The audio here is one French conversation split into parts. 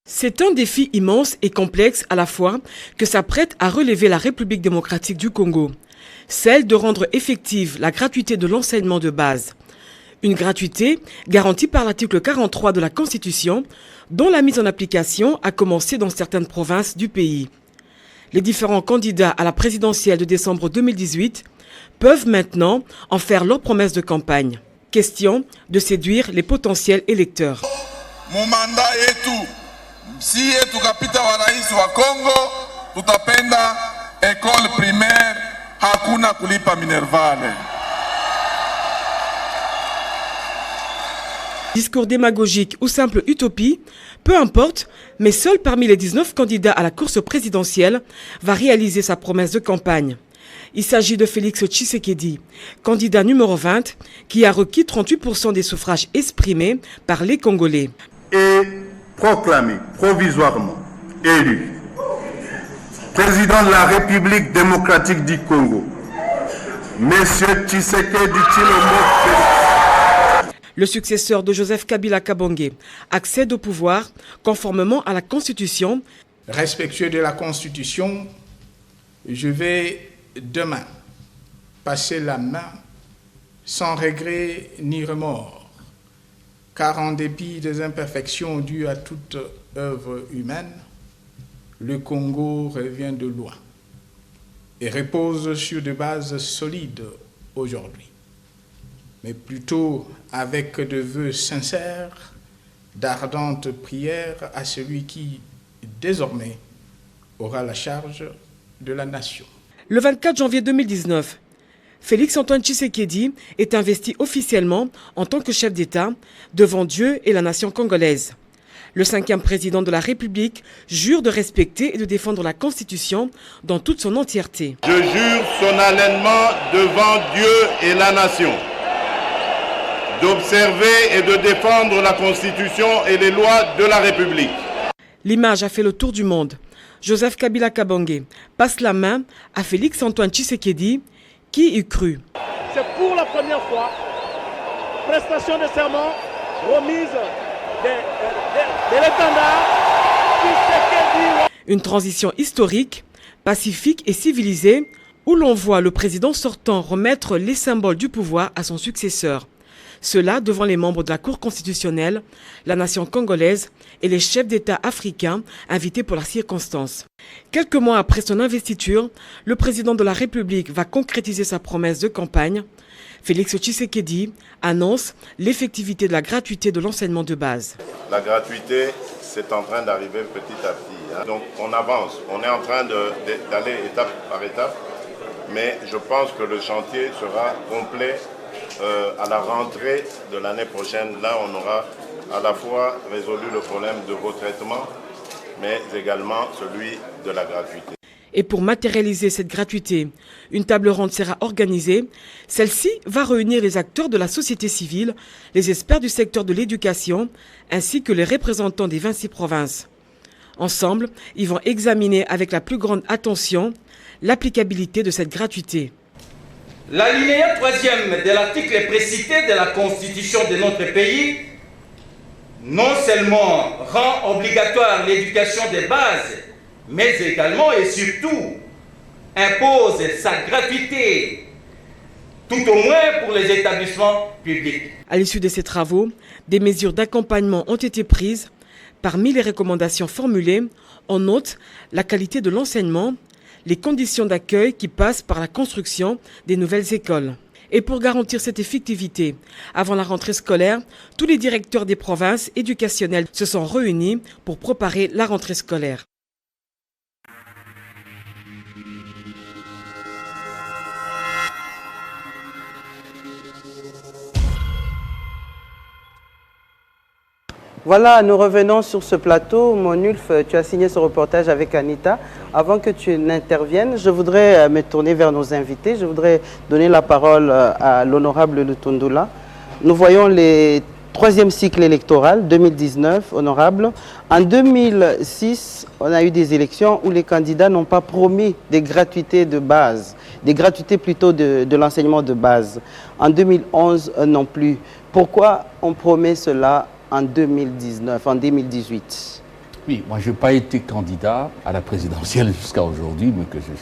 C'est un défi immense et complexe à la fois que s'apprête à relever la République démocratique du Congo, celle de rendre effective la gratuité de l'enseignement de base. Une gratuité garantie par l'article 43 de la Constitution, dont la mise en application a commencé dans certaines provinces du pays. Les différents candidats à la présidentielle de décembre 2018 peuvent maintenant en faire leur promesse de campagne. Question de séduire les potentiels électeurs. Mon mandat est tout. Si tu kapita wa rais wa Congo, tutapenda école primaire hakuna kulipa minervale. Discours démagogique ou simple utopie, peu importe, mais seul parmi les 19 candidats à la course présidentielle va réaliser sa promesse de campagne. Il s'agit de Félix Tshisekedi, candidat numéro 20, qui a requis 38% des suffrages exprimés par les Congolais. Et proclamé provisoirement élu président de la République démocratique du Congo, Monsieur Tshisekedi Tshilombo Félix. Le successeur de Joseph Kabila Kabange accède au pouvoir conformément à la Constitution. Respectueux de la Constitution, je vais demain passer la main sans regret ni remords. Car en dépit des imperfections dues à toute œuvre humaine, le Congo revient de loin et repose sur des bases solides aujourd'hui, mais plutôt avec de vœux sincères, d'ardentes prières à celui qui, désormais, aura la charge de la nation. Le 24 janvier 2019, Félix Antoine Tshisekedi est investi officiellement en tant que chef d'État devant Dieu et la nation congolaise. Le 5e président de la République jure de respecter et de défendre la Constitution dans toute son entièreté. Je jure solennellement devant Dieu et la nation d'observer et de défendre la Constitution et les lois de la République. L'image a fait le tour du monde. Joseph Kabila Kabange passe la main à Félix Antoine Tshisekedi. Qui eût cru? C'est pour la première fois, prestation de serment, remise de l'étendard. Une transition historique, pacifique et civilisée, où l'on voit le président sortant remettre les symboles du pouvoir à son successeur. Cela devant les membres de la Cour constitutionnelle, la nation congolaise et les chefs d'État africains invités pour la circonstance. Quelques mois après son investiture, le président de la République va concrétiser sa promesse de campagne. Félix Tshisekedi annonce l'effectivité de la gratuité de l'enseignement de base. La gratuité, c'est en train d'arriver petit à petit. Donc on avance, on est en train d'aller étape par étape, mais je pense que le chantier sera complet à la rentrée de l'année prochaine. Là, on aura à la fois résolu le problème de retraitement, mais également celui de la gratuité. Et pour matérialiser cette gratuité, une table ronde sera organisée. Celle-ci va réunir les acteurs de la société civile, les experts du secteur de l'éducation, ainsi que les représentants des 26 provinces. Ensemble, ils vont examiner avec la plus grande attention l'applicabilité de cette gratuité. L'alinéa 3e de l'article précité de la Constitution de notre pays non seulement rend obligatoire l'éducation de base, mais également et surtout impose sa gratuité, tout au moins pour les établissements publics. À l'issue de ces travaux, des mesures d'accompagnement ont été prises. Parmi les recommandations formulées, on note la qualité de l'enseignement, les conditions d'accueil qui passent par la construction des nouvelles écoles. Et pour garantir cette effectivité, avant la rentrée scolaire, tous les directeurs des provinces éducationnelles se sont réunis pour préparer la rentrée scolaire. Voilà, nous revenons sur ce plateau. Monulf, tu as signé ce reportage avec Anita. Avant que tu n'interviennes, je voudrais me tourner vers nos invités. Je voudrais donner la parole à l'honorable Lutundula. Nous voyons le 3e cycle électoral, 2019, honorable. En 2006, on a eu des élections où les candidats n'ont pas promis des gratuités de base. des gratuités plutôt de l'enseignement de base. En 2011 non plus. Pourquoi on promet cela en 2019, en 2018? Oui, moi je n'ai pas été candidat à la présidentielle jusqu'à aujourd'hui, mais que je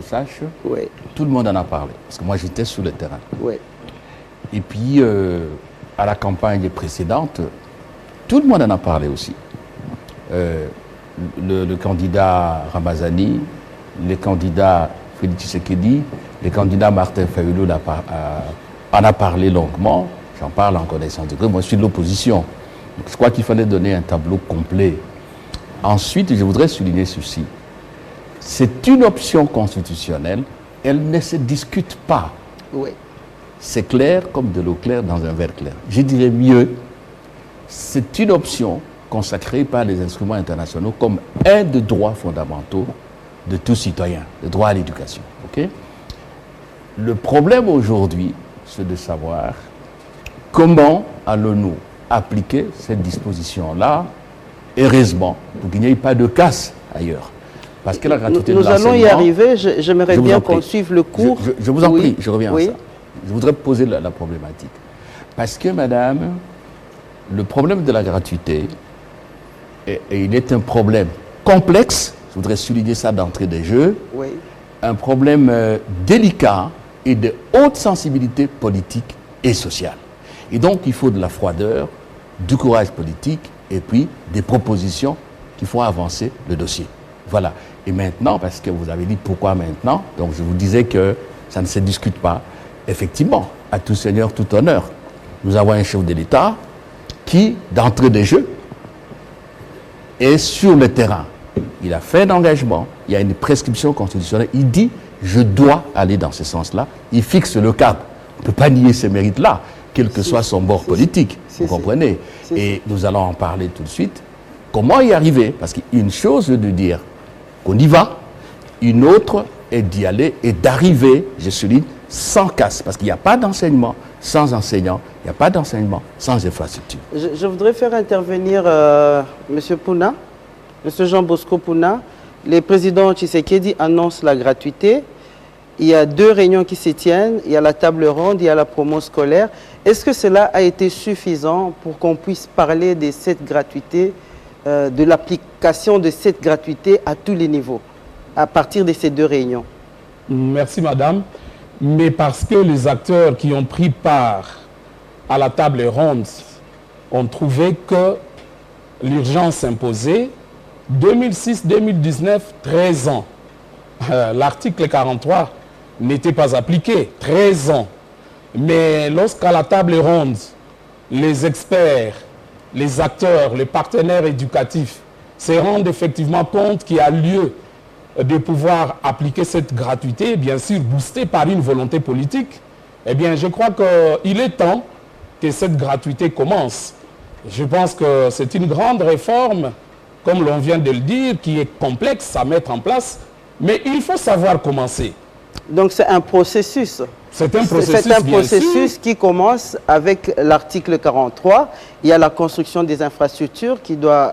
sache, oui. Tout le monde en a parlé, parce que moi j'étais sur le terrain. Oui. Et puis, à la campagne précédente, tout le monde en a parlé aussi. Le candidat Ramazani, les candidats Félix Tshisekedi, les candidats Martin Fayulu en a parlé longuement. J'en parle en connaissance de cause. Moi, je suis de l'opposition. Donc, je crois qu'il fallait donner un tableau complet. Ensuite, je voudrais souligner ceci. C'est une option constitutionnelle. Elle ne se discute pas. Oui. C'est clair comme de l'eau claire dans un verre clair. Je dirais mieux, c'est une option consacrée par les instruments internationaux comme un des droits fondamentaux de tout citoyen, le droit à l'éducation. Okay? Le problème aujourd'hui, c'est de savoir comment allons-nous appliquer cette disposition-là, heureusement, pour qu'il n'y ait pas de casse ailleurs. Parce que la gratuité de l'enseignement... Nous allons y arriver, j'aimerais bien qu'on suive le cours. Je vous en prie, je reviens à ça. Je voudrais poser la problématique. Parce que, madame, le problème de la gratuité, et il est un problème complexe, je voudrais souligner ça d'entrée des jeux, oui. Un problème délicat et de haute sensibilité politique et sociale. Et donc, il faut de la froideur, du courage politique et puis des propositions qui font avancer le dossier. Voilà. Et maintenant, parce que vous avez dit pourquoi maintenant, donc je vous disais que ça ne se discute pas. Effectivement, à tout seigneur, tout honneur, nous avons un chef de l'État qui, d'entrée des jeux, est sur le terrain. Il a fait un engagement, il y a une prescription constitutionnelle, il dit « je dois aller dans ce sens-là », il fixe le cap. On ne peut pas nier ces mérites-là, quel que soit son bord politique, vous comprenez. Et nous allons en parler tout de suite. Comment y arriver? Parce qu'une chose est de dire qu'on y va, une autre est d'y aller et d'arriver, je souligne, sans casse. Parce qu'il n'y a pas d'enseignement sans enseignants, il n'y a pas d'enseignement sans infrastructure. Je voudrais faire intervenir M. Pouna, M. Jean Bosco Pouna. Le président Tshisekedi annonce la gratuité. Il y a 2 réunions qui se tiennent. Il y a la table ronde, il y a la promo scolaire. Est-ce que cela a été suffisant pour qu'on puisse parler de cette gratuité, de l'application de cette gratuité à tous les niveaux, à partir de ces 2 réunions? Merci, madame. Mais parce que les acteurs qui ont pris part à la table ronde ont trouvé que l'urgence s'imposait. 2006-2019, 13 ans. L'article 43 n'était pas appliqué, 13 ans. Mais lorsqu'à la table ronde, les experts, les acteurs, les partenaires éducatifs se rendent effectivement compte qu'il y a lieu de pouvoir appliquer cette gratuité, bien sûr boostée par une volonté politique, eh bien je crois qu'il est temps que cette gratuité commence. Je pense que c'est une grande réforme, comme l'on vient de le dire, qui est complexe à mettre en place, mais il faut savoir commencer. Donc c'est un processus. C'est un processus, c'est un processus qui commence avec l'article 43. Il y a la construction des infrastructures qui doit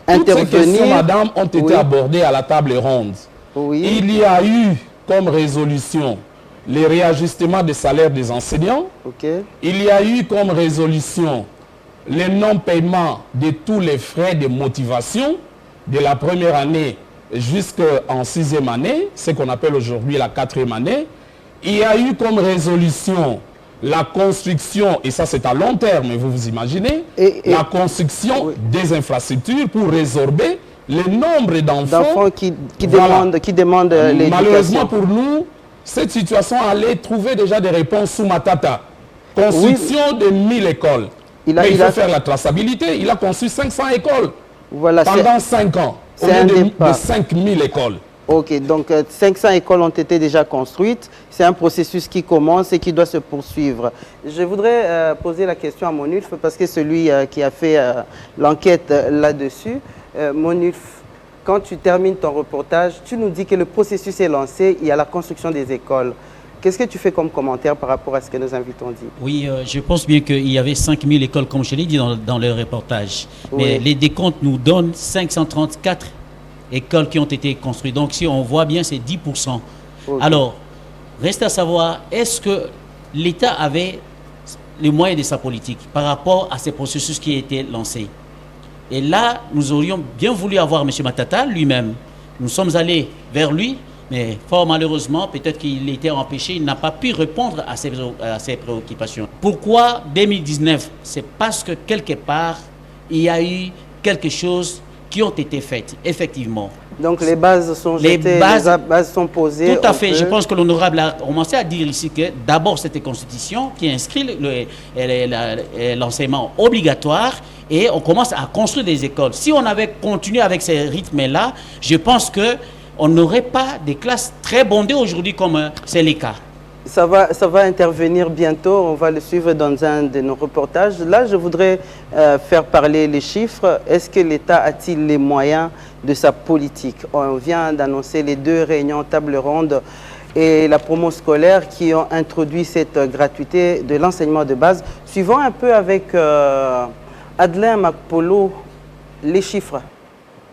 intervenir. Toutes ces questions, madame, ont été abordées à la table ronde. Oui. Il y a eu comme résolution les réajustements des salaires des enseignants. Il y a eu comme résolution le non-paiement de tous les frais de motivation de la première année jusqu'en 6e année, ce qu'on appelle aujourd'hui la 4e année. Il y a eu comme résolution la construction, et ça c'est à long terme, vous vous imaginez, la construction des infrastructures pour résorber le nombre d'enfants qui demandent l'éducation. Malheureusement pour nous, cette situation allait trouver déjà des réponses sous Matata. Construction de 1000 écoles. Mais il faut faire la traçabilité. Il a conçu 500 écoles pendant 5 ans, au lieu de 5000 écoles. Ok, donc 500 écoles ont été déjà construites. C'est un processus qui commence et qui doit se poursuivre. Je voudrais poser la question à Monulf, parce que celui qui a fait l'enquête là-dessus. Monulf, quand tu termines ton reportage, tu nous dis que le processus est lancé, il y a la construction des écoles. Qu'est-ce que tu fais comme commentaire par rapport à ce que nos invités ont dit? Oui, je pense bien qu'il y avait 5000 écoles, comme je l'ai dit dans le reportage. Mais les décomptes nous donnent 534 écoles qui ont été construites. Donc, si on voit bien, c'est 10%. Alors, Reste à savoir, est-ce que l'État avait les moyens de sa politique par rapport à ces processus qui étaient lancés? Et là, nous aurions bien voulu avoir M. Matata lui-même. Nous sommes allés vers lui, mais fort malheureusement, peut-être qu'il était empêché, il n'a pas pu répondre à ses préoccupations. Pourquoi 2019? C'est parce que quelque part, il y a eu quelque chose qui ont été faites, effectivement. Donc les bases sont jetées, les bases sont posées. Tout à fait. Je pense que l'honorable a commencé à dire ici que d'abord cette constitution qui inscrit l'enseignement obligatoire et on commence à construire des écoles. Si on avait continué avec ces rythmes-là, je pense qu'on n'aurait pas des classes très bondées aujourd'hui comme c'est le cas. Ça va intervenir bientôt, on va le suivre dans un de nos reportages. Là, je voudrais faire parler les chiffres. Est-ce que l'État a-t-il les moyens de sa politique? On vient d'annoncer les 2 réunions table ronde et la promo scolaire qui ont introduit cette gratuité de l'enseignement de base. Suivons un peu avec Adelin Makpolo les chiffres.